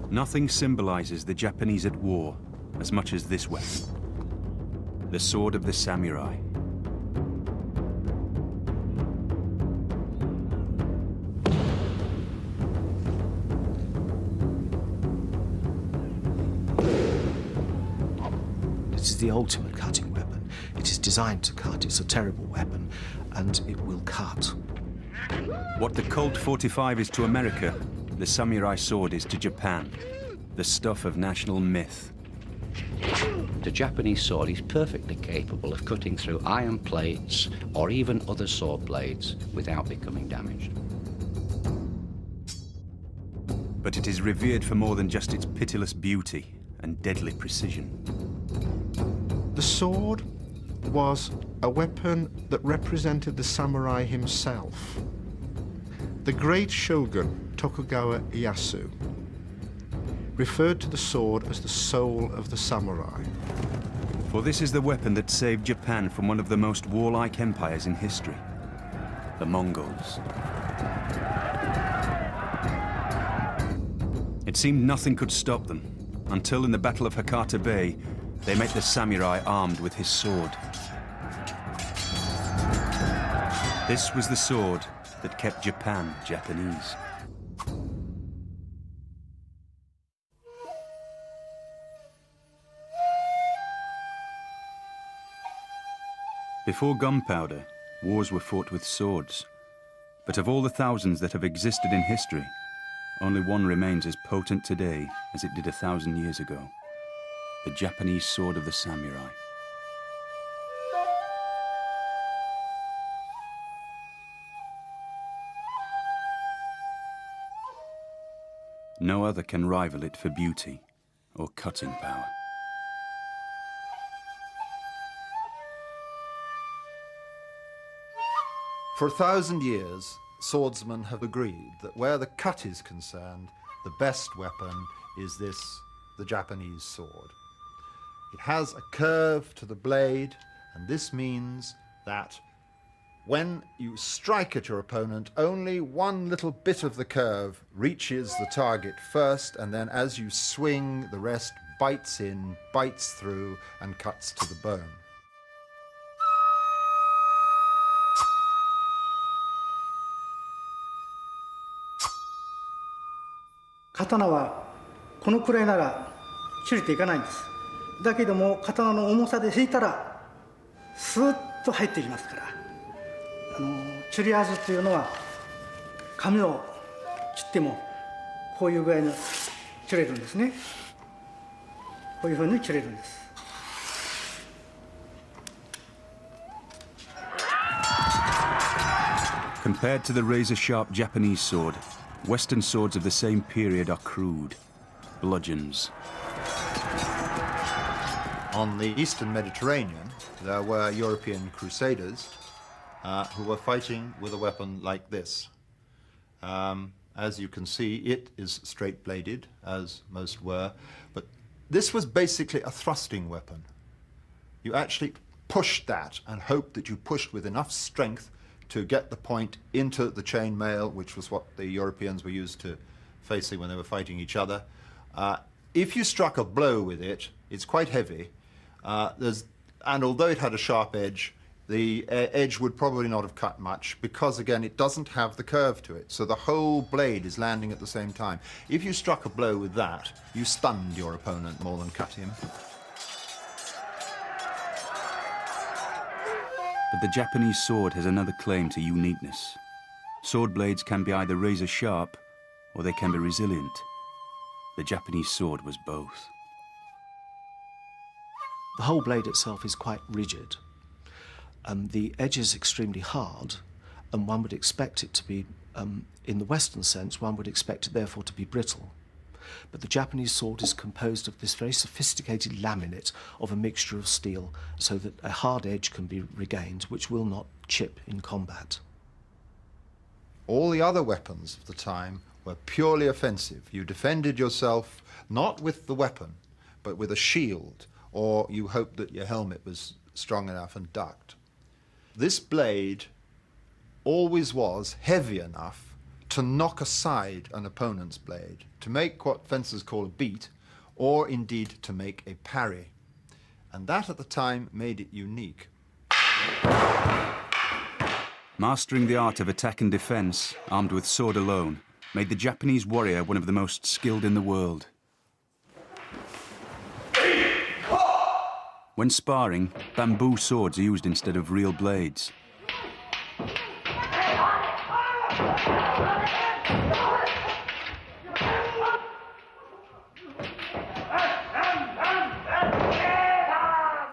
Nothing symbolizes the Japanese at war as much as this weapon, the sword of the samurai. It is the ultimate cutting weapon. It is designed to cut. It's a terrible weapon, and it will cut. What the Colt 45 is to America, the samurai sword is to Japan, the stuff of national myth. The Japanese sword is perfectly capable of cutting through iron plates or even other sword blades without becoming damaged. But it is revered for more than just its pitiless beauty and deadly precision. The sword was a weapon that represented the samurai himself. The great shogun, Tokugawa Ieyasu, referred to the sword as the soul of the samurai. For this is the weapon that saved Japan from one of the most warlike empires in history, the Mongols. It seemed nothing could stop them, until in the Battle of Hakata Bay, they met the samurai armed with his sword. This was the sword that kept Japan Japanese. Before gunpowder, wars were fought with swords. But of all the thousands that have existed in history, only one remains as potent today as it did 1,000 years ago: the Japanese sword of the samurai. No other can rival it for beauty or cutting power. For 1,000 years, swordsmen have agreed that where the cut is concerned, the best weapon is this, the Japanese sword. It has a curve to the blade, and this means that when you strike at your opponent, only one little bit of the curve reaches the target first, and then as you swing, the rest bites in, bites through, and cuts to the bone.刀はこのくらいなら切れていかないんです。だけども刀の重さで引いたらスーッと入ってきますから、切り味というのは紙を切ってもこういう具合に切れるんですね。こういうふうに切れるんです。Compared to the razor-sharp Japanese sword, Western swords of the same period are crude, bludgeons. On the Eastern Mediterranean, there were European crusaders who were fighting with a weapon like this. As you can see, it is straight-bladed, as most were, but this was basically a thrusting weapon. You actually pushed that and hoped that you pushed with enough strength to get the point into the chain mail, which was what the Europeans were used to facing when they were fighting each other. If you struck a blow with it, it's quite heavy, and although it had a sharp edge, the edge would probably not have cut much because, again, it doesn't have the curve to it, so the whole blade is landing at the same time. If you struck a blow with that, you stunned your opponent more than cut him. But the Japanese sword has another claim to uniqueness. Sword blades can be either razor-sharp or they can be resilient. The Japanese sword was both. The whole blade itself is quite rigid. The edge is extremely hard, and one would expect it to be, in the Western sense, one would expect it therefore to be brittle. But the Japanese sword is composed of this very sophisticated laminate of a mixture of steel so that a hard edge can be regained, which will not chip in combat. All the other weapons of the time were purely offensive. You defended yourself not with the weapon, but with a shield, or you hoped that your helmet was strong enough and ducked. This blade always was heavy enough to knock aside an opponent's blade, to make what fencers call a beat, or indeed to make a parry. And that at the time made it unique. Mastering the art of attack and defense, armed with sword alone, made the Japanese warrior one of the most skilled in the world. When sparring, bamboo swords are used instead of real blades.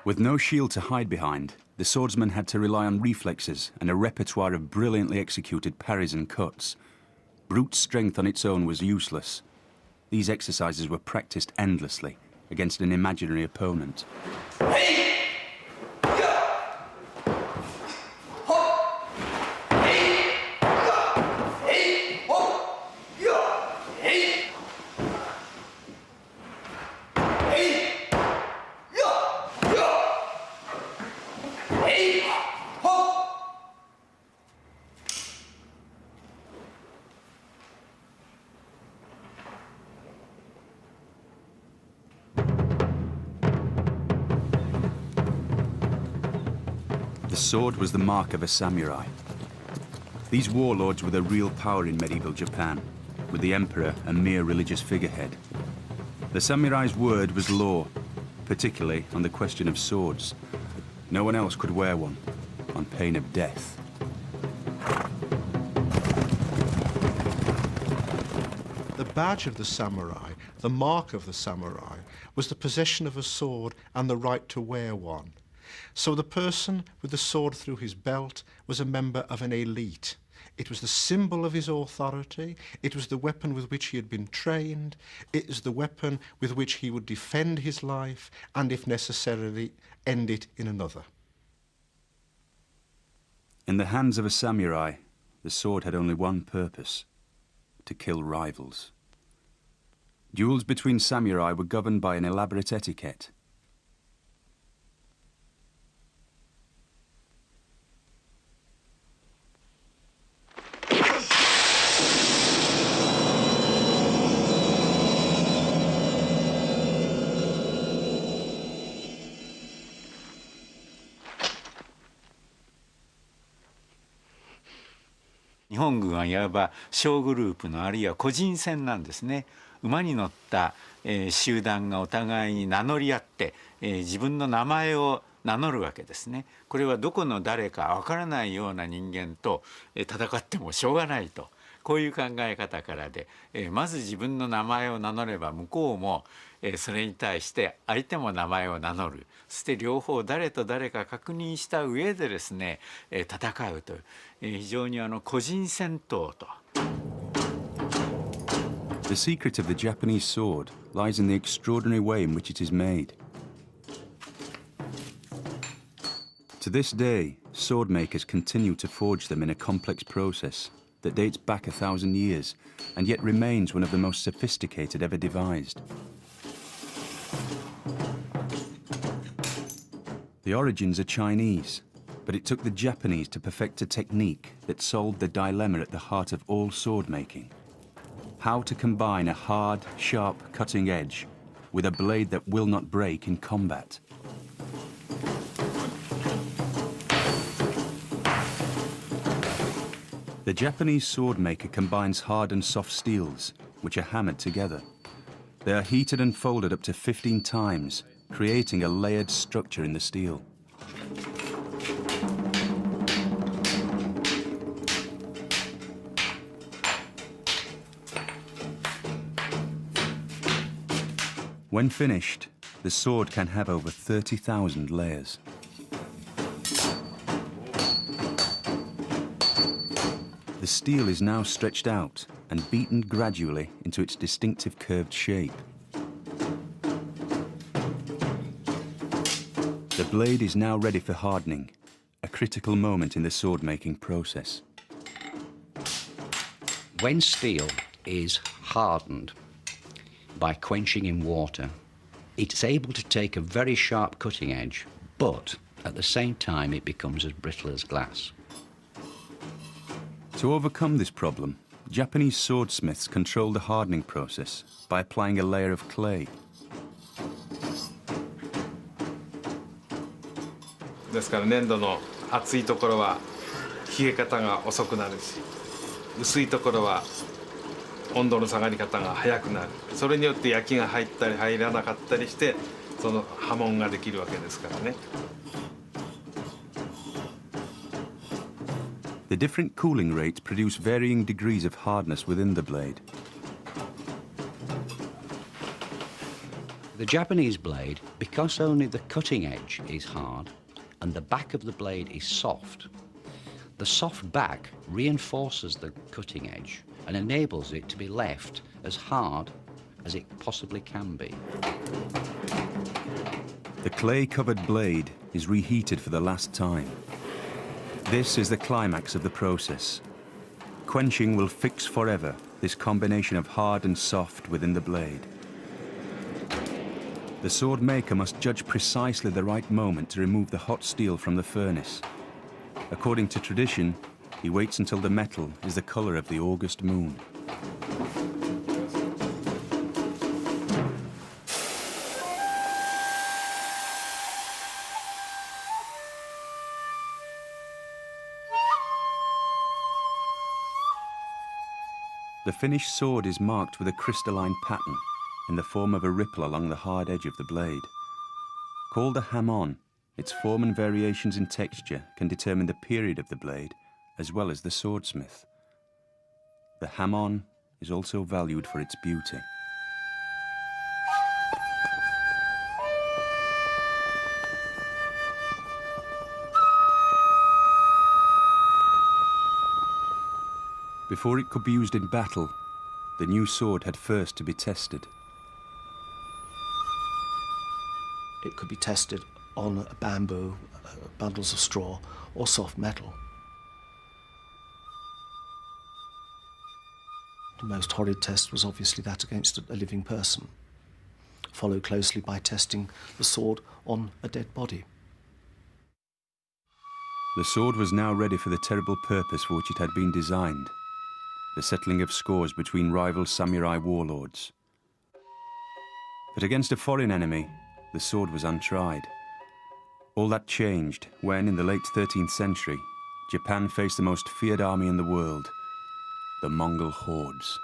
With no shield to hide behind, the swordsman had to rely on reflexes and a repertoire of brilliantly executed parries and cuts. Brute strength on its own was useless. These exercises were practiced endlessly against an imaginary opponent. The sword was the mark of a samurai. These warlords were the real power in medieval Japan, with the emperor a mere religious figurehead. The samurai's word was law, particularly on the question of swords. No one else could wear one, on pain of death. The badge of the samurai, the mark of the samurai, was the possession of a sword and the right to wear one. So the person with the sword through his belt was a member of an elite. It was the symbol of his authority. It was the weapon with which he had been trained. It was the weapon with which he would defend his life and, if necessarily, end it in another. In the hands of a samurai, the sword had only one purpose: to kill rivals. Duels between samurai were governed by an elaborate etiquette. 日本軍はいわば小グループのあるいは個人戦なんですね。馬に乗った、集団がお互いに名乗り合って、自分の名前を名乗るわけですね。これはどこの誰かわからないような人間と、戦ってもしょうがないと、こういう考え方からで、まず自分の名前を名乗れば向こうも、それに対して相手も名前を名乗る。そして両方誰と誰か確認した上でですね、戦うという、非常に個人戦闘と。The secret of the Japanese sword lies in the extraordinary way in which it is made. To this day, sword makers continue to forge them in a complex process that dates back 1,000 years and yet remains one of the most sophisticated ever devised. The origins are Chinese, but it took the Japanese to perfect a technique that solved the dilemma at the heart of all sword making: how to combine a hard, sharp, cutting edge with a blade that will not break in combat. The Japanese sword maker combines hard and soft steels, which are hammered together. They are heated and folded up to 15 times, creating a layered structure in the steel. When finished, the sword can have over 30,000 layers. The steel is now stretched out and beaten gradually into its distinctive curved shape. The blade is now ready for hardening, a critical moment in the sword-making process. When steel is hardened by quenching in water, it's able to take a very sharp cutting edge, but at the same time it becomes as brittle as glass. To overcome this problem, Japanese swordsmiths controlled the hardening process by applying a layer of clay. ですから粘土の厚いところは冷え方が遅くなるし、薄いところは温度の下がり方が早くなる。それによって焼きが入ったり入らなかったりして、その波紋ができるわけですからね。The different cooling rates produce varying degrees of hardness within the blade. The Japanese blade, because only the cutting edge is hard and the back of the blade is soft, the soft back reinforces the cutting edge and enables it to be left as hard as it possibly can be. The clay-covered blade is reheated for the last time. This is the climax of the process. Quenching will fix forever this combination of hard and soft within the blade. The sword maker must judge precisely the right moment to remove the hot steel from the furnace. According to tradition, he waits until the metal is the color of the August moon. The finished sword is marked with a crystalline pattern in the form of a ripple along the hard edge of the blade. Called a hamon, its form and variations in texture can determine the period of the blade as well as the swordsmith. The hamon is also valued for its beauty. Before it could be used in battle, the new sword had first to be tested. It could be tested on bamboo, bundles of straw, or soft metal. The most horrid test was obviously that against a living person, followed closely by testing the sword on a dead body. The sword was now ready for the terrible purpose for which it had been designed, the settling of scores between rival samurai warlords. But against a foreign enemy, the sword was untried. All that changed when, in the late 13th century, Japan faced the most feared army in the world, the Mongol hordes.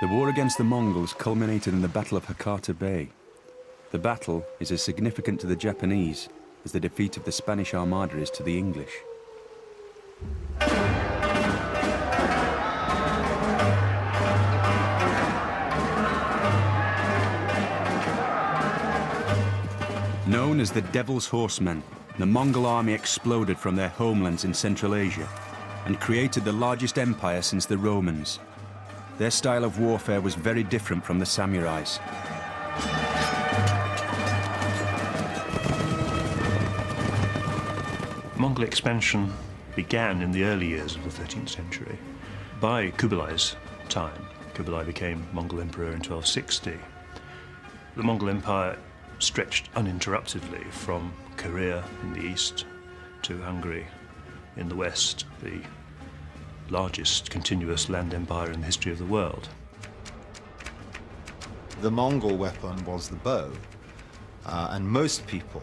The war against the Mongols culminated in the Battle of Hakata Bay. The battle is as significant to the Japanese as the defeat of the Spanish Armada is to the English. Known as the Devil's Horsemen, the Mongol army exploded from their homelands in Central Asia and created the largest empire since the Romans. Their style of warfare was very different from the samurais. Mongol expansion began in the early years of the 13th century. By Kublai's time, Kublai became Mongol emperor in 1260. The Mongol Empire stretched uninterruptedly from Korea in the east to Hungary in the west, the largest continuous land empire in the history of the world. The Mongol weapon was the bow, and most people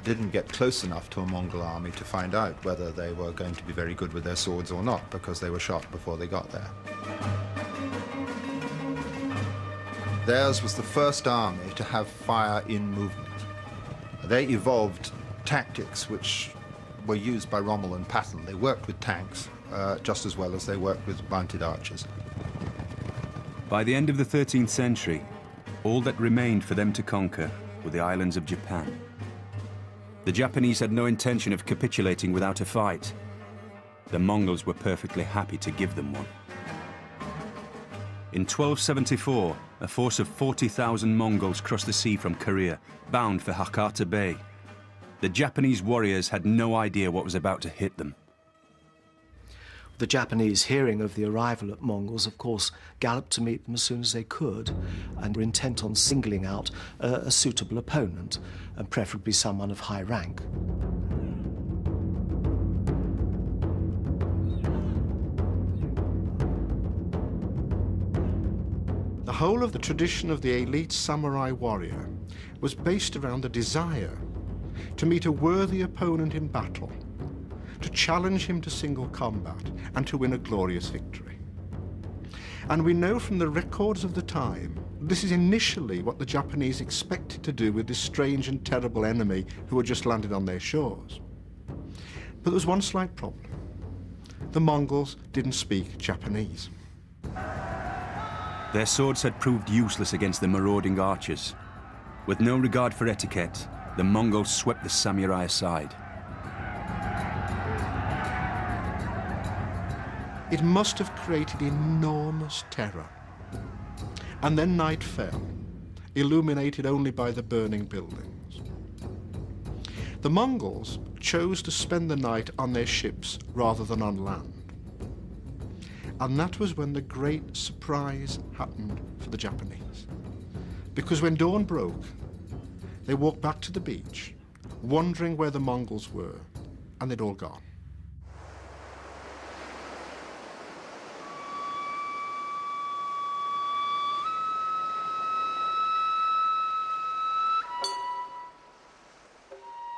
didn't get close enough to a Mongol army to find out whether they were going to be very good with their swords or not, because they were shot before they got there. Theirs was the first army to have fire in movement. They evolved tactics which were used by Rommel and Patton. They worked with tanks just as well as they worked with mounted archers. By the end of the 13th century, all that remained for them to conquer were the islands of Japan. The Japanese had no intention of capitulating without a fight. The Mongols were perfectly happy to give them one. In 1274, a force of 40,000 Mongols crossed the sea from Korea, bound for Hakata Bay. The Japanese warriors had no idea what was about to hit them. The Japanese, hearing of the arrival of Mongols, of course, galloped to meet them as soon as they could and were intent on singling out a suitable opponent, and preferably someone of high rank. whole of the tradition of the elite samurai warrior was based around the desire to meet a worthy opponent in battle, to challenge him to single combat, and to win a glorious victory. And we know from the records of the time, this is initially what the Japanese expected to do with this strange and terrible enemy who had just landed on their shores. But there was one slight problem. The Mongols didn't speak Japanese. Their swords had proved useless against the marauding archers. With no regard for etiquette, the Mongols swept the samurai aside. It must have created enormous terror. And then night fell, illuminated only by the burning buildings. The Mongols chose to spend the night on their ships rather than on land. And that was when the great surprise happened for the Japanese. Because when dawn broke, they walked back to the beach, wondering where the Mongols were, and they'd all gone.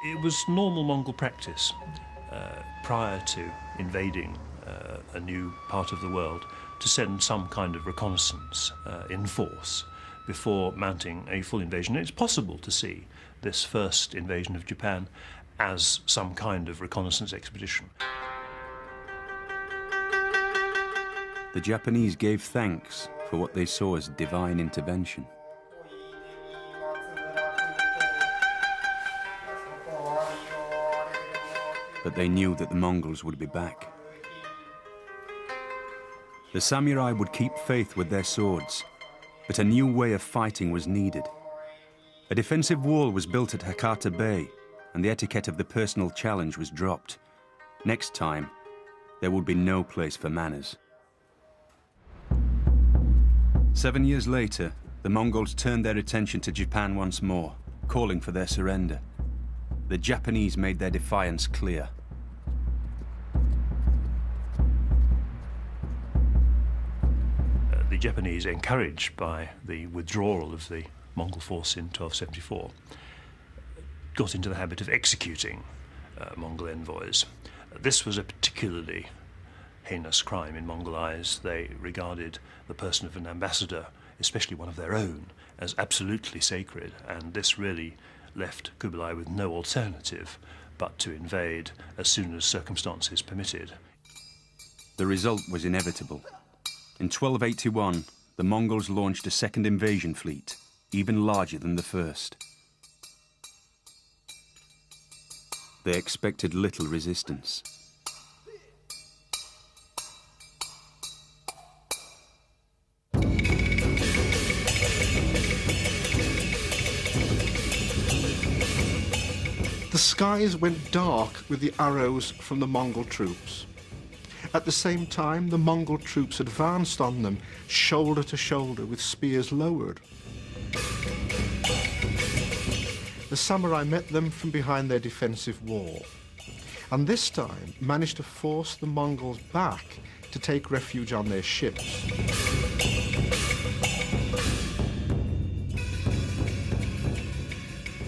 It was normal Mongol practice prior to invading a new part of the world to send some kind of reconnaissance in force before mounting a full invasion. It's possible to see this first invasion of Japan as some kind of reconnaissance expedition. The Japanese gave thanks for what they saw as divine intervention. But they knew that the Mongols would be back. The samurai would keep faith with their swords, but a new way of fighting was needed. A defensive wall was built at Hakata Bay, and the etiquette of the personal challenge was dropped. Next time, there would be no place for manners. 7 years later, the Mongols turned their attention to Japan once more, calling for their surrender. The Japanese made their defiance clear. The Japanese, encouraged by the withdrawal of the Mongol force in 1274, got into the habit of executing Mongol envoys. This was a particularly heinous crime in Mongol eyes. They regarded the person of an ambassador, especially one of their own, as absolutely sacred, and this really left Kublai with no alternative but to invade as soon as circumstances permitted. The result was inevitable. In 1281, the Mongols launched a second invasion fleet, even larger than the first. They expected little resistance. The skies went dark with the arrows from the Mongol troops. At the same time, the Mongol troops advanced on them, shoulder to shoulder, with spears lowered. The samurai met them from behind their defensive wall, and this time managed to force the Mongols back to take refuge on their ships.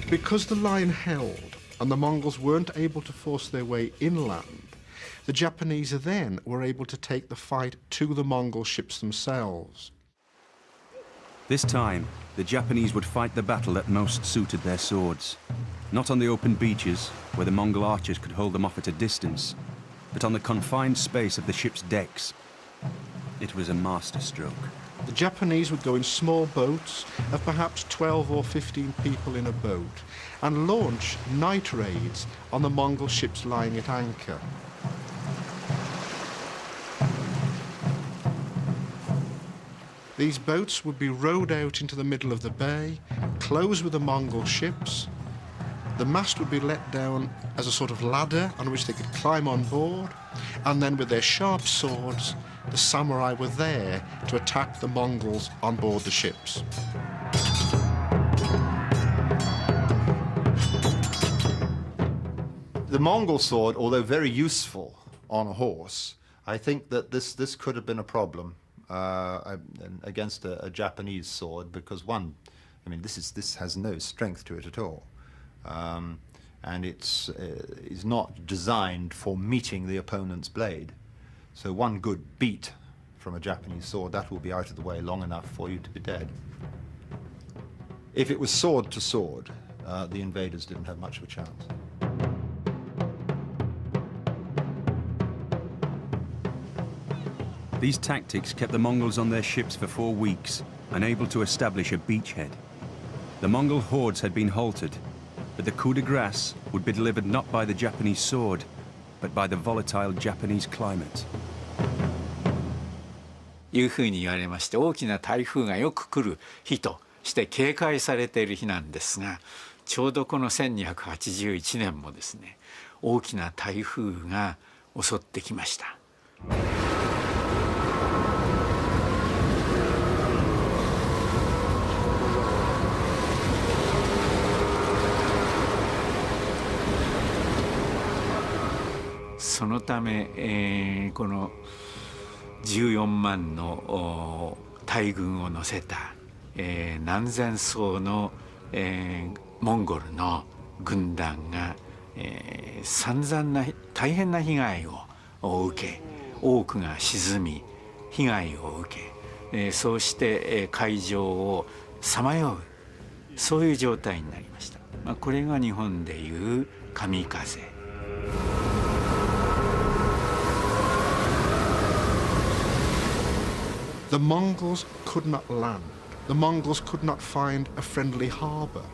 Because the line held and the Mongols weren't able to force their way inland, the Japanese then were able to take the fight to the Mongol ships themselves. This time, the Japanese would fight the battle that most suited their swords. Not on the open beaches, where the Mongol archers could hold them off at a distance, but on the confined space of the ship's decks. It was a masterstroke. The Japanese would go in small boats of perhaps 12 or 15 people in a boat and launch night raids on the Mongol ships lying at anchor. These boats would be rowed out into the middle of the bay, close with the Mongol ships. The mast would be let down as a sort of ladder on which they could climb on board, and then with their sharp swords, the samurai were there to attack the Mongols on board the ships. The Mongol sword, although very useful on a horse, I think that this could have been a problem against a Japanese sword, because this has no strength to it at all, and it's is not designed for meeting the opponent's blade. So one good beat from a Japanese sword, that will be out of the way long enough for you to be dead. If it was sword to sword, the invaders didn't have much of a chance. These tactics kept the Mongols on their ships for 4 weeks, unable to establish a beachhead. The Mongol hordes had been halted, but the coup de grace would be delivered not by the Japanese sword, but by the volatile Japanese climate. いうふうに言われまして、大きな台風がよく来る日として警戒されている日なんですが、ちょうどこの1281年もですね、大きな台風が襲ってきました。そのため、この14万の大軍を乗せた、何千艘の、モンゴルの軍団が、散々な大変な被害を受け、多くが沈み被害を受け、そうして、海上をさまよう、そういう状態になりました。これが日本でいう神風。The Mongols could not land. The Mongols could not find a friendly harbour.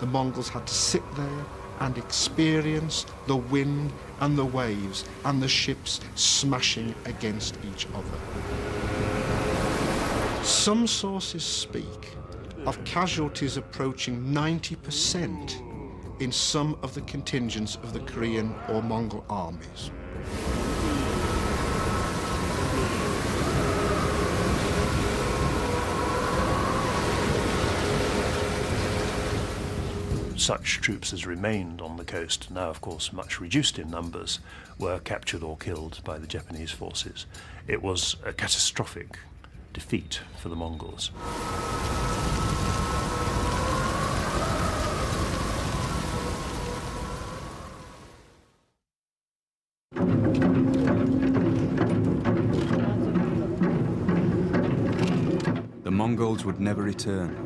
The Mongols had to sit there and experience the wind and the waves and the ships smashing against each other. Some sources speak of casualties approaching 90% in some of the contingents of the Korean or Mongol armies. Such troops as remained on the coast, now of course much reduced in numbers, were captured or killed by the Japanese forces. It was a catastrophic defeat for the Mongols. The Mongols would never return.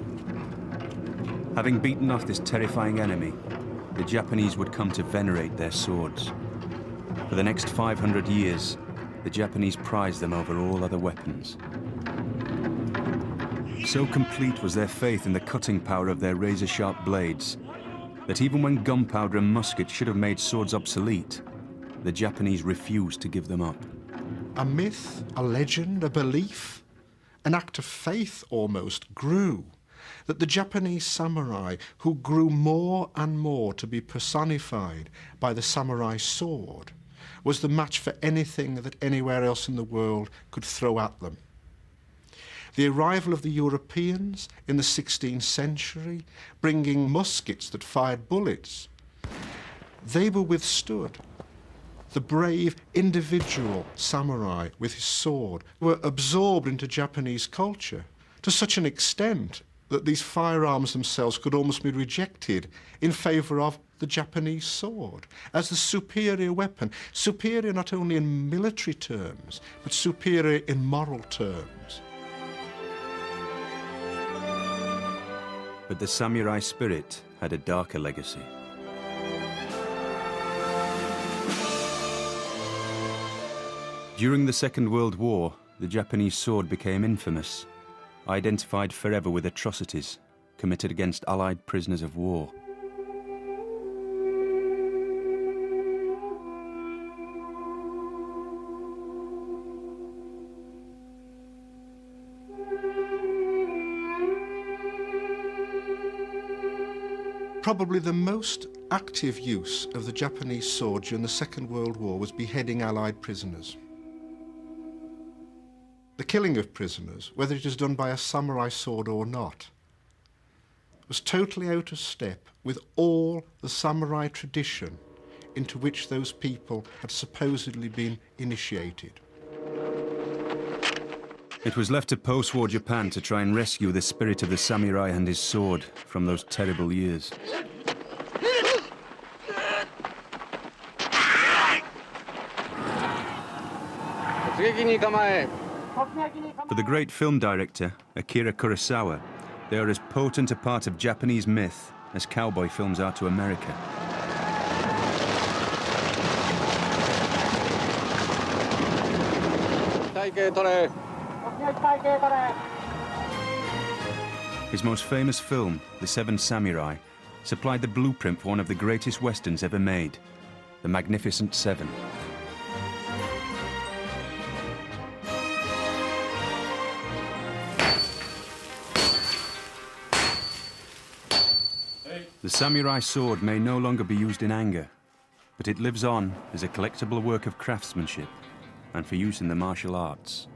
Having beaten off this terrifying enemy, the Japanese would come to venerate their swords. For the next 500 years, the Japanese prized them over all other weapons. So complete was their faith in the cutting power of their razor-sharp blades that even when gunpowder and muskets should have made swords obsolete, the Japanese refused to give them up. A myth, a legend, a belief, an act of faith almost grew that the Japanese samurai, who grew more and more to be personified by the samurai sword, was the match for anything that anywhere else in the world could throw at them. The arrival of the Europeans in the 16th century, bringing muskets that fired bullets, they were withstood. The brave individual samurai with his sword were absorbed into Japanese culture to such an extent that these firearms themselves could almost be rejected in favour of the Japanese sword as the superior weapon, superior not only in military terms, but superior in moral terms. But the samurai spirit had a darker legacy. During the Second World War, the Japanese sword became infamous, identified forever with atrocities committed against Allied prisoners of war. Probably the most active use of the Japanese sword during the Second World War was beheading Allied prisoners. The killing of prisoners, whether it is done by a samurai sword or not, was totally out of step with all the samurai tradition into which those people had supposedly been initiated. It was left to post-war Japan to try and rescue the spirit of the samurai and his sword from those terrible years. For the great film director, Akira Kurosawa, they are as potent a part of Japanese myth as cowboy films are to America. His most famous film, The Seven Samurai, supplied the blueprint for one of the greatest westerns ever made, The Magnificent Seven. The samurai sword may no longer be used in anger, but it lives on as a collectible work of craftsmanship and for use in the martial arts.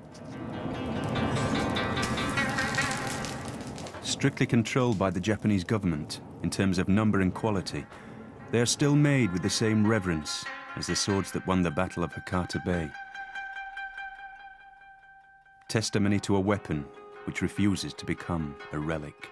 Strictly controlled by the Japanese government in terms of number and quality, they are still made with the same reverence as the swords that won the Battle of Hakata Bay. Testimony to a weapon which refuses to become a relic.